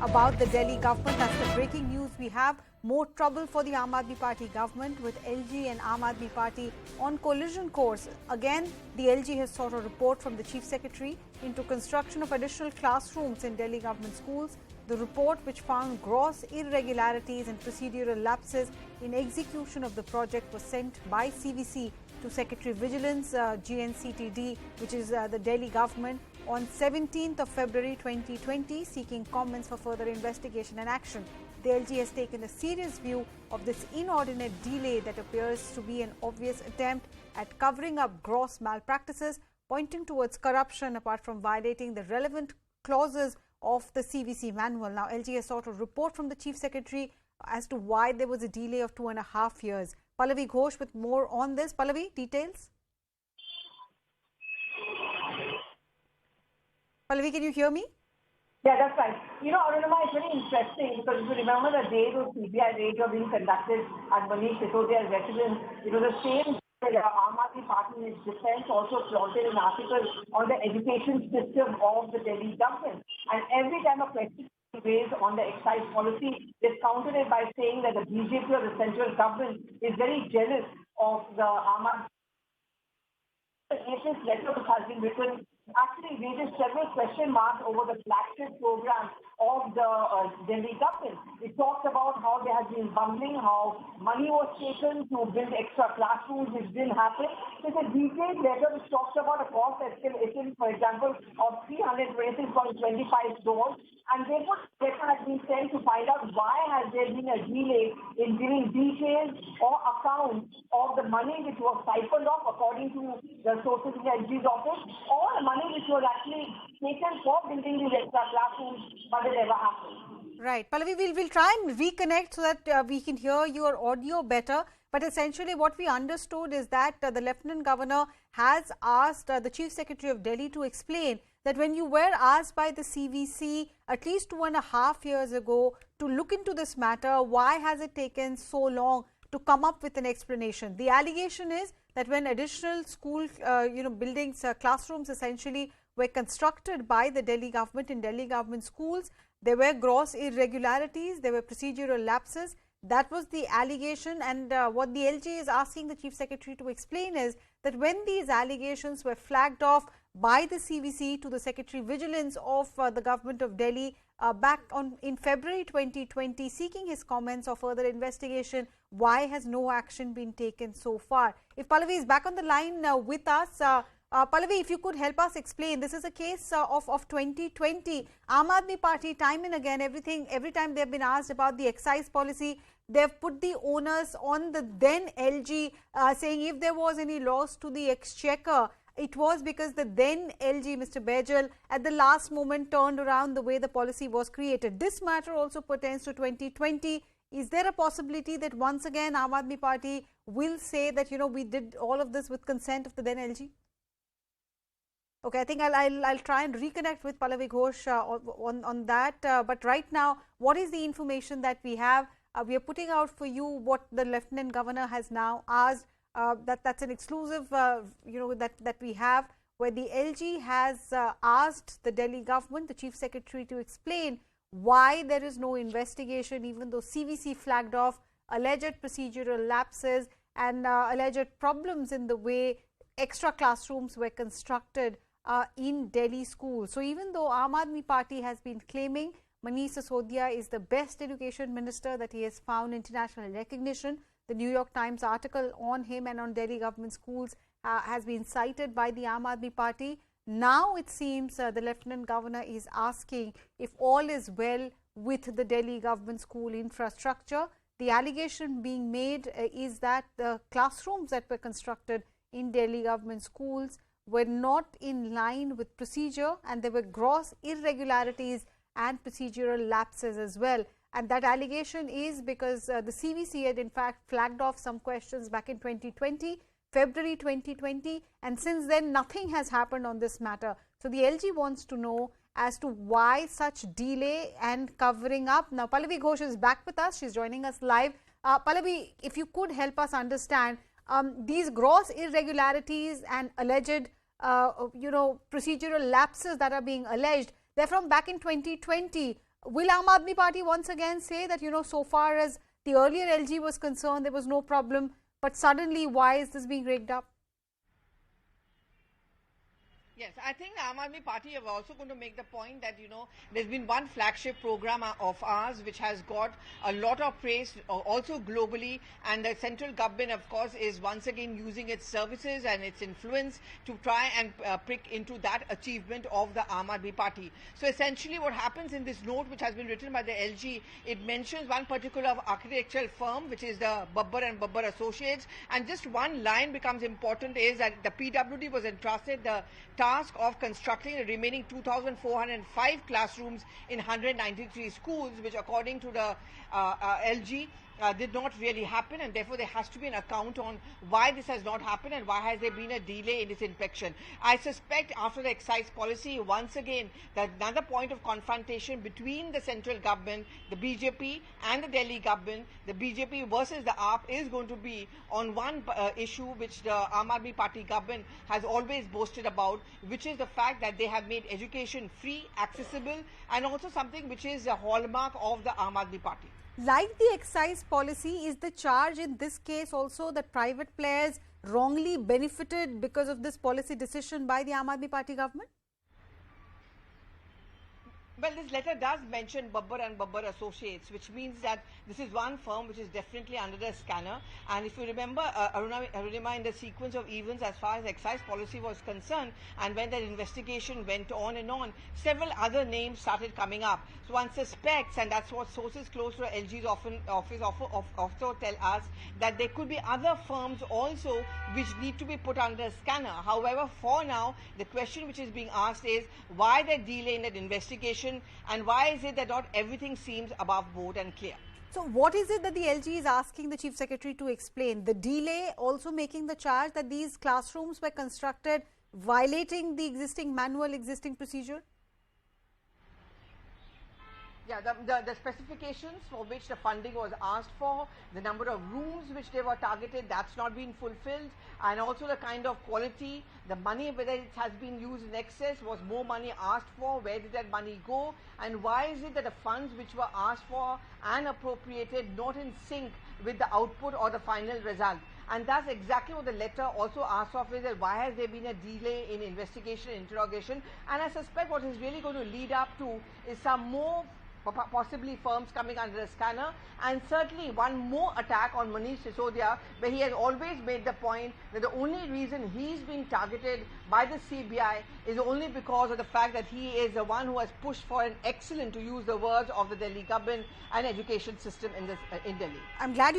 about the Delhi government. That's the breaking news we have. More trouble for the Aam Aadmi Party government with LG and Aam Aadmi Party on collision course. Again, the LG has sought a report from the Chief Secretary into construction of additional classrooms in Delhi government schools. The report, which found gross irregularities and procedural lapses in execution of the project, was sent by CVC to Secretary Vigilance GNCTD, which is the Delhi government, on 17th of February 2020, seeking comments for further investigation and action. The LG has taken a serious view of this inordinate delay that appears to be an obvious attempt at covering up gross malpractices, pointing towards corruption apart from violating the relevant clauses of the CVC manual. Now, LG has sought a report from the Chief Secretary as to why there was a delay of 2.5 years. Pallavi Ghosh with more on this. Pallavi, details? Pallavi, can you hear me? Yeah, that's right. You know, Arunima, it's very interesting because if you remember the day those CBI raids were being conducted at Manish Sisodia's residence, it was the same day that Aam Aadmi Party in its defense also flaunted an article on the education system of the Delhi government. And every time a question is raised on the excise policy, they countered it by saying that the BJP or the central government is very jealous of the Aam Aadmi. The latest letter which has been written actually raises several question marks over the flagship program of the Delhi government. It talks about how there has been bungling, how money was taken to build extra classrooms, which didn't happen. There's a detailed letter which talks about a cost estimation, for example, of 326.25 crores. And therefore, the letter has been sent to find out why has there been a delay in giving details or accounts of the money which was siphoned off according to the sources in the LG's office, or the money which was actually taken for building these extra classrooms, but it never happened. Right. Pallavi, we'll try and reconnect so that we can hear your audio better. But essentially what we understood is that the Lieutenant Governor has asked the Chief Secretary of Delhi to explain that when you were asked by the CVC at least 2.5 years ago to look into this matter, why has it taken so long to come up with an explanation? The allegation is that when additional school buildings, classrooms essentially were constructed by the Delhi government in Delhi government schools, there were gross irregularities, there were procedural lapses. That was the allegation, and what the LG is asking the Chief Secretary to explain is that when these allegations were flagged off by the CVC to the Secretary Vigilance of the government of Delhi back in February 2020, seeking his comments or further investigation, why has no action been taken so far? If Pallavi is back on the line with us, Pallavi, if you could help us explain, this is a case of 2020. Aam Aadmi Party, time and again, every time they have been asked about the excise policy, they have put the onus on the then LG, saying if there was any loss to the exchequer, it was because the then LG, Mr. Baijal, at the last moment turned around the way the policy was created. This matter also pertains to 2020. Is there a possibility that once again Aam Aadmi Party will say that, we did all of this with consent of the then LG? Okay, I think I'll try and reconnect with Pallavi Ghosh on that. But right now, what is the information that we have? We are putting out for you what the Lieutenant Governor has now asked. That's an exclusive, that we have, where the LG has asked the Delhi government, the Chief Secretary, to explain why there is no investigation, even though CVC flagged off alleged procedural lapses and alleged problems in the way extra classrooms were constructed in Delhi schools. So even though Aam Aadmi Party has been claiming Manish Sisodia is the best education minister, that he has found international recognition, the New York Times article on him and on Delhi government schools has been cited by the Aam Aadmi Party. Now it seems the Lieutenant Governor is asking if all is well with the Delhi government school infrastructure. The allegation being made is that the classrooms that were constructed in Delhi government schools were not in line with procedure, and there were gross irregularities and procedural lapses as well. And that allegation is because the CVC had in fact flagged off some questions back in 2020, February 2020, and since then nothing has happened on this matter. So the LG wants to know as to why such delay and covering up. Now Pallavi Ghosh is back with us. She's joining us live. Pallavi, if you could help us understand these gross irregularities and alleged procedural lapses that are being alleged, they're from back in 2020. Will Aam Aadmi Party once again say that, so far as the earlier LG was concerned, there was no problem, but suddenly why is this being rigged up? Yes, I think the Aam Aadmi Party are also going to make the point that, there's been one flagship program of ours which has got a lot of praise also globally, and the central government, of course, is once again using its services and its influence to try and prick into that achievement of the Aam Aadmi Party. So essentially what happens in this note which has been written by the LG, it mentions one particular architectural firm which is the Babbar and Babbar Associates, and just one line becomes important is that the PWD was entrusted the task of constructing the remaining 2,405 classrooms in 193 schools, which according to the LG did not really happen, and therefore there has to be an account on why this has not happened and why has there been a delay in this inspection. I suspect after the excise policy, once again, that another point of confrontation between the central government, the BJP and the Delhi government, the BJP versus the AAP, is going to be on one issue which the Aam Aadmi Party government has always boasted about, which is the fact that they have made education free, accessible, and also something which is a hallmark of the Aam Aadmi Party. Like the excise policy, is the charge in this case also that private players wrongly benefited because of this policy decision by the Aam Aadmi Party government? Well, this letter does mention Babbar and Babbar Associates, which means that this is one firm which is definitely under the scanner. And if you remember, Arunima, in the sequence of events as far as excise policy was concerned, and when that investigation went on and on, several other names started coming up. So one suspects, and that's what sources close to LG's office also tell us, that there could be other firms also which need to be put under a scanner. However, for now, the question which is being asked is why the delay in that investigation, and why is it that not everything seems above board and clear? So what is it that the LG is asking the Chief Secretary to explain? The delay also making the charge that these classrooms were constructed violating the existing manual, existing procedure? Yeah, the specifications for which the funding was asked for, the number of rooms which they were targeted, that's not been fulfilled, and also the kind of quality, the money, whether it has been used in excess, was more money asked for, where did that money go, and why is it that the funds which were asked for and appropriated not in sync with the output or the final result. And that's exactly what the letter also asks of, is that why has there been a delay in investigation and interrogation, and I suspect what is really going to lead up to is some more possibly firms coming under the scanner, and certainly one more attack on Manish Sisodia, where he has always made the point that the only reason he's being targeted by the CBI is only because of the fact that he is the one who has pushed for an excellent, to use the words of the Delhi government, and education system in Delhi. I'm glad you